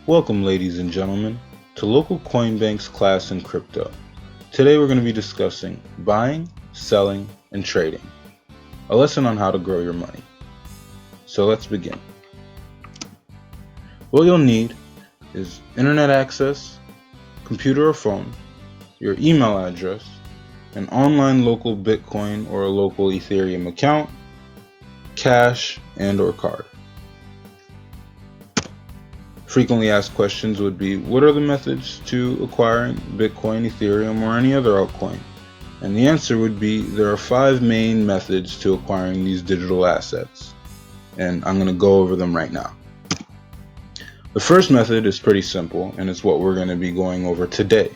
Welcome, ladies and gentlemen, to Local Coinbank's class in crypto. Today we're going to be discussing buying, selling, and trading, a lesson on how to grow your money. So let's begin. What you'll need is internet access, computer or phone, your email address, an online local Bitcoin or a local Ethereum account, cash, and or card. Frequently asked questions would be, what are the methods to acquiring Bitcoin, Ethereum, or any other altcoin? And the answer would be, there are 5 main methods to acquiring these digital assets. And I'm going to go over them right now. The first method is pretty simple, and it's what we're going to be going over today.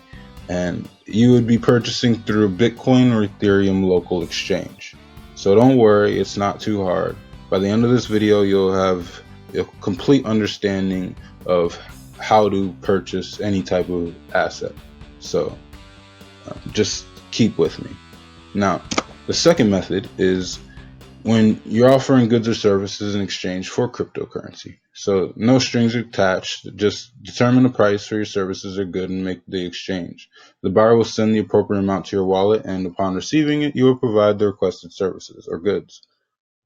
And you would be purchasing through a Bitcoin or Ethereum local exchange. So don't worry, it's not too hard. By the end of this video, you'll have a complete understanding of how to purchase any type of asset. So just keep with me. Now, the second method is when you're offering goods or services in exchange for cryptocurrency. So no strings attached, just determine the price for your services or good and make the exchange. The buyer will send the appropriate amount to your wallet, and upon receiving it, you will provide the requested services or goods.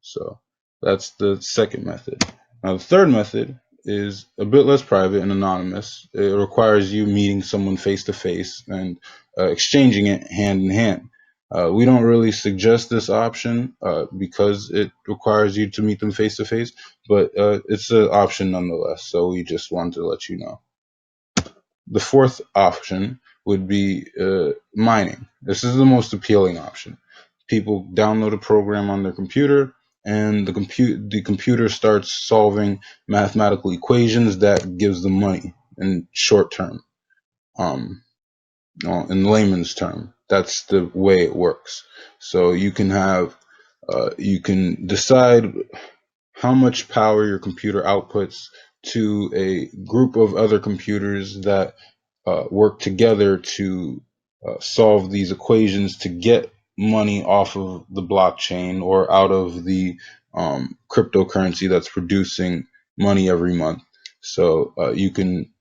So that's the second method. Now, the third method is a bit less private and anonymous. It requires you meeting someone face to face and exchanging it hand in hand. We don't really suggest this option because it requires you to meet them face to face, but it's an option nonetheless. So we just wanted to let you know. The fourth option would be mining. This is the most appealing option. People download a program on their computer, and the computer starts solving mathematical equations that gives them money in short term. Um, in layman's term, that's the way it works. So you can decide how much power your computer outputs to a group of other computers that work together to solve these equations to get money off of the blockchain or out of the cryptocurrency that's producing money every month. So you can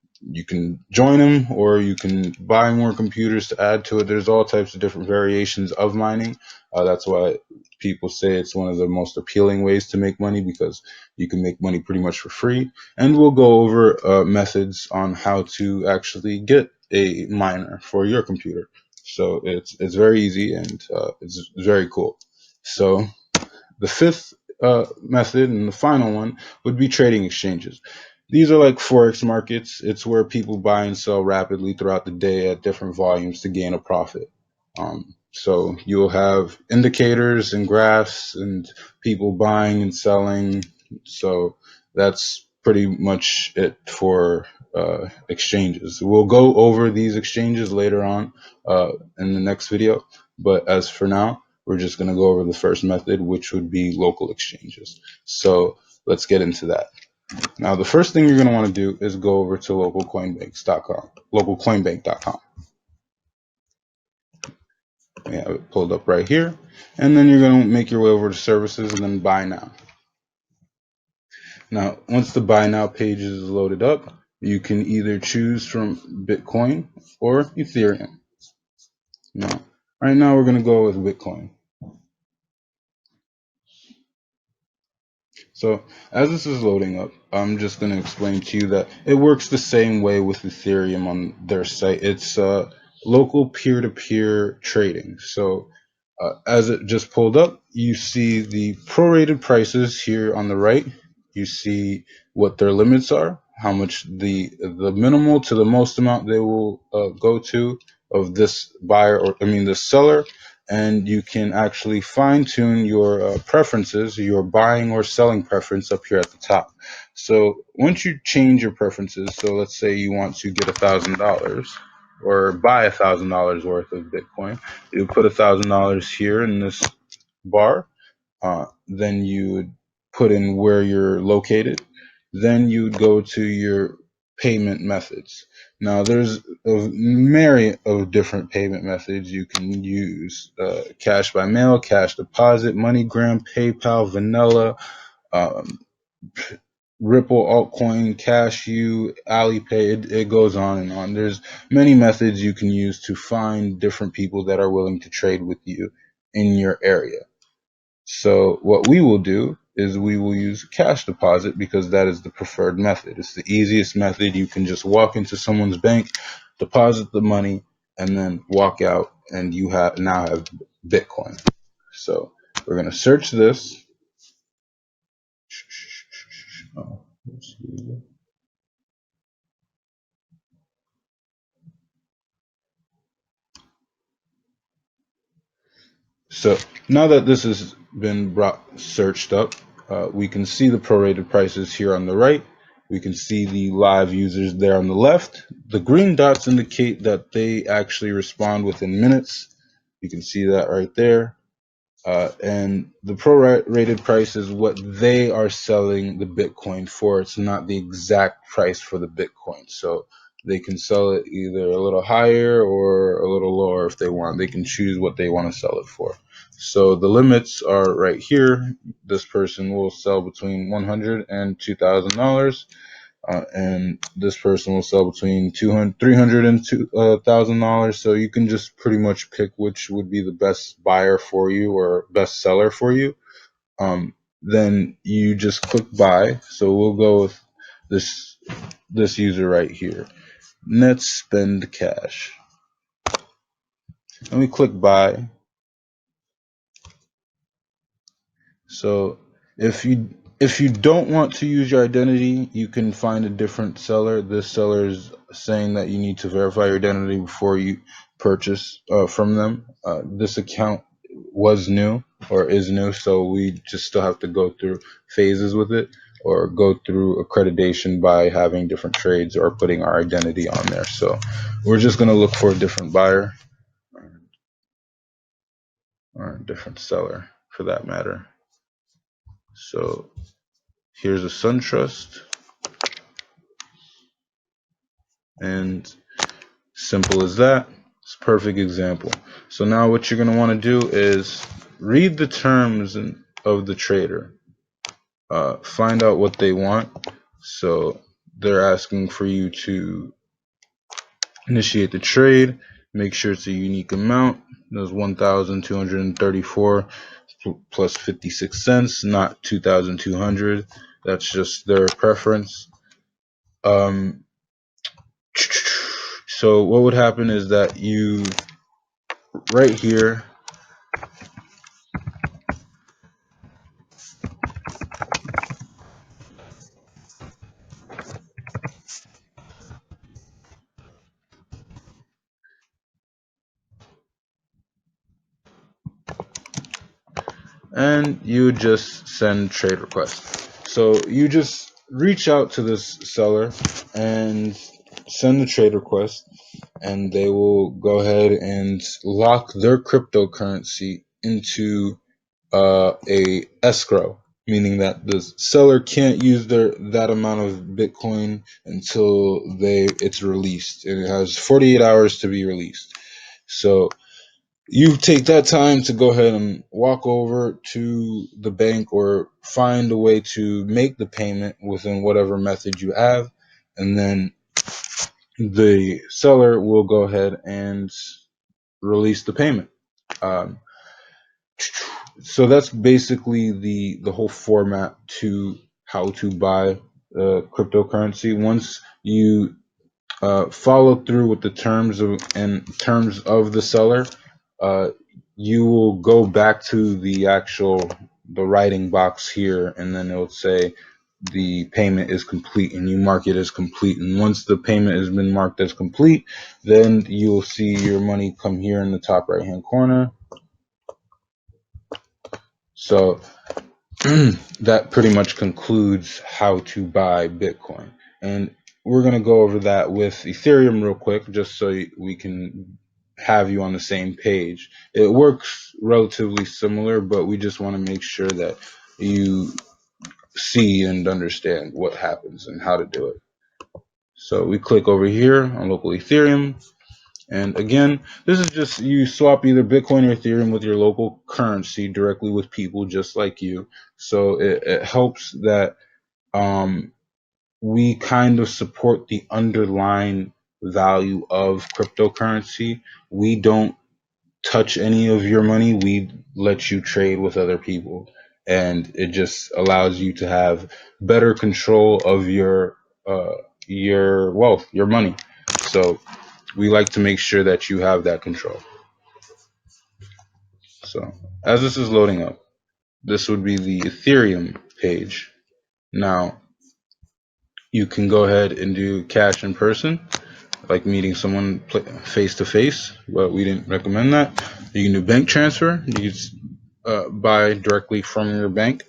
join them, or you can buy more computers to add to it. There's all types of different variations of mining. That's why people say it's one of the most appealing ways to make money, because you can make money pretty much for free. And we'll go over methods on how to actually get a miner for your computer. So it's very easy, and it's very cool. So the fifth method and the final one would be trading exchanges. These are like forex markets. It's where people buy and sell rapidly throughout the day at different volumes to gain a profit. So you'll have indicators and graphs and people buying and selling. So that's pretty much it for exchanges. We'll go over these exchanges later on in the next video. But as for now, we're just going to go over the first method, which would be local exchanges. So let's get into that. Now, the first thing you're going to want to do is go over to localcoinbank.com. We have it pulled up right here. And then you're going to make your way over to services and then buy now. Now, once the buy now page is loaded up, you can either choose from Bitcoin or Ethereum. Now, right now we're going to go with Bitcoin. So as this is loading up, I'm just going to explain to you that it works the same way with Ethereum on their site. It's local peer-to-peer trading. So as it just pulled up, you see the prorated prices here on the right. You see what their limits are, how much the minimal to the most amount they will go to of this buyer, or I mean the seller. And you can actually fine tune your preferences, your buying or selling preference up here at the top. So once you change your preferences, so let's say you want to get $1,000 or buy $1,000 worth of Bitcoin, you put $1,000 here in this bar. Then you would put in where you're located. Then you would go to your payment methods. Now, there's a myriad of different payment methods you can use: cash by mail, cash deposit, MoneyGram, PayPal, Vanilla, um, Ripple altcoin, Cashew, Alipay, it goes on and on. There's many methods you can use to find different people that are willing to trade with you in your area. So what we will do is we will use cash deposit because that is the preferred method. It's the easiest method. You can just walk into someone's bank, deposit the money, and then walk out, and you now have Bitcoin. So we're gonna search this. Oh, let's see. So now that this has been searched up, we can see the prorated prices here on the right. We can see the live users there on the left. The green dots indicate that they actually respond within minutes. You can see that right there. And the prorated price is what they are selling the Bitcoin for. It's not the exact price for the Bitcoin. So they can sell it either a little higher or a little lower if they want. They can choose what they want to sell it for. So the limits are right here. This person will sell between $100 and $2,000. And this person will sell between $300 and $1,000. So you can just pretty much pick which would be the best buyer for you or best seller for you. Then you just click buy. So we'll go with this user right here. Net spend cash. And we click buy. So if you don't want to use your identity, you can find a different seller. This seller is saying that you need to verify your identity before you purchase from them. This account was new or is new, so we just still have to go through phases with it or go through accreditation by having different trades or putting our identity on there. So we're just going to look for a different buyer or a different seller for that matter. So here's a SunTrust, and simple as that. It's a perfect example. So now what you're going to want to do is read the terms of the trader. Find out what they want. So they're asking for you to initiate the trade. Make sure it's a unique amount. There's 1,234 plus 56 cents, not 2,200. That's just their preference. So what would happen is that you right here and you just send trade request. So you just reach out to this seller and send the trade request, and they will go ahead and lock their cryptocurrency into a escrow, meaning that the seller can't use that amount of Bitcoin until it's released, and it has 48 hours to be released. So you take that time to go ahead and walk over to the bank or find a way to make the payment within whatever method you have, and then the seller will go ahead and release the payment. Um, so that's basically the whole format to how to buy cryptocurrency. Once you follow through with the terms of the seller, uh, you will go back to the writing box here, and then it'll say the payment is complete, and you mark it as complete. And once the payment has been marked as complete, then you'll see your money come here in the top right hand corner. So that pretty much concludes how to buy Bitcoin. And we're going to go over that with Ethereum real quick, just so we can have you on the same page. It works relatively similar, but we just want to make sure that you see and understand what happens and how to do it. So we click over here on local Ethereum. And again, this is just you swap either Bitcoin or Ethereum with your local currency directly with people just like you. So it helps that we kind of support the underlying value of cryptocurrency. We don't touch any of your money. We let you trade with other people, and it just allows you to have better control of your wealth, your money. So we like to make sure that you have that control. So as this is loading up, this would be the Ethereum page. Now you can go ahead and do cash in person, like meeting someone face to face, but we didn't recommend that. You can do bank transfer. You can buy directly from your bank,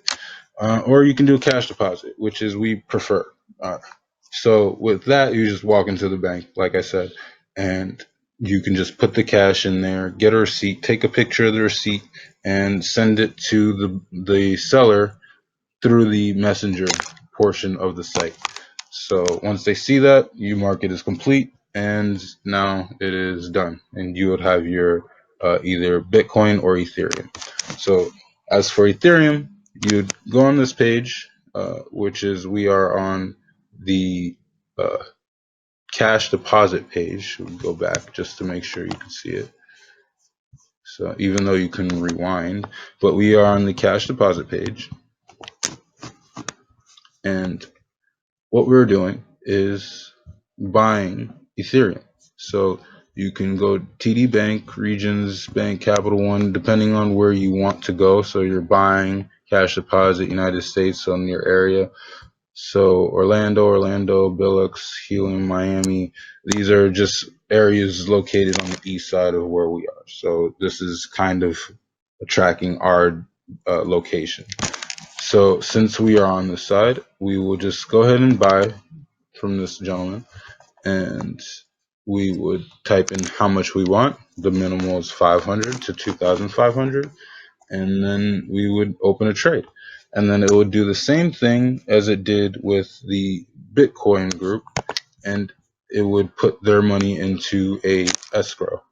or you can do a cash deposit, which is we prefer. Uh, so with that, you just walk into the bank, like I said, and you can just put the cash in there, get a receipt, take a picture of the receipt, and send it to the seller through the messenger portion of the site. So once they see that, you mark it as complete, and now it is done, and you would have your either Bitcoin or Ethereum. So as for Ethereum, you'd go on this page, which is we are on the uh, cash deposit page. We'll go back just to make sure you can see it. So even though you can rewind, but we are on the cash deposit page, and what we're doing is buying Ethereum. So you can go TD Bank, Regions Bank, Capital One, depending on where you want to go. So you're buying cash deposit, United States on your area. So Orlando, Billings, Helium, Miami. These are just areas located on the east side of where we are. So this is kind of tracking our location. So since we are on this side, we will just go ahead and buy from this gentleman, and we would type in how much we want. The minimal is 500 to 2,500, and then we would open a trade. And then it would do the same thing as it did with the Bitcoin group, and it would put their money into a escrow,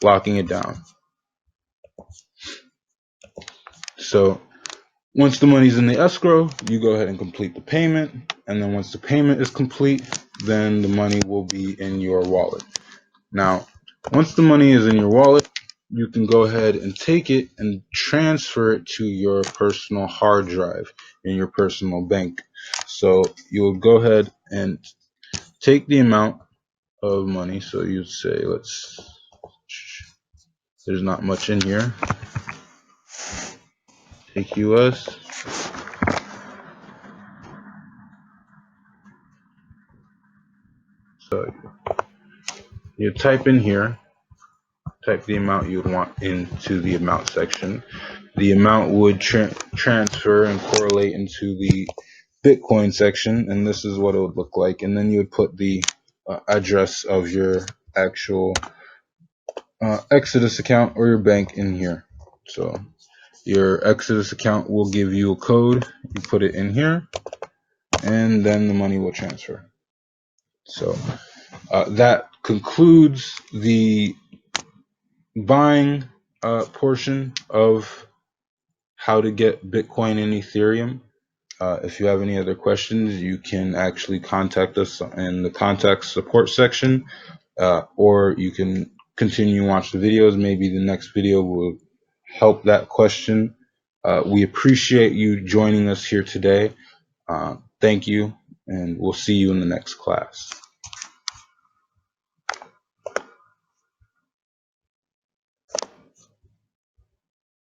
locking it down. So once the money's in the escrow, you go ahead and complete the payment. And then once the payment is complete, then the money will be in your wallet. Now, once the money is in your wallet, you can go ahead and take it and transfer it to your personal hard drive in your personal bank. So you'll go ahead and take the amount of money. So you'd say, there's not much in here. Take US. So you type in here, type the amount you would want into the amount section. The amount would transfer and correlate into the Bitcoin section, and this is what it would look like. And then you would put the address of your actual Exodus account or your bank in here. So your Exodus account will give you a code. You put it in here, and then the money will transfer. So that concludes the buying portion of how to get Bitcoin and Ethereum. If you have any other questions, you can actually contact us in the contact support section, or you can continue to watch the videos. Maybe the next video will help that question. We appreciate you joining us here today. Thank you, and we'll see you in the next class.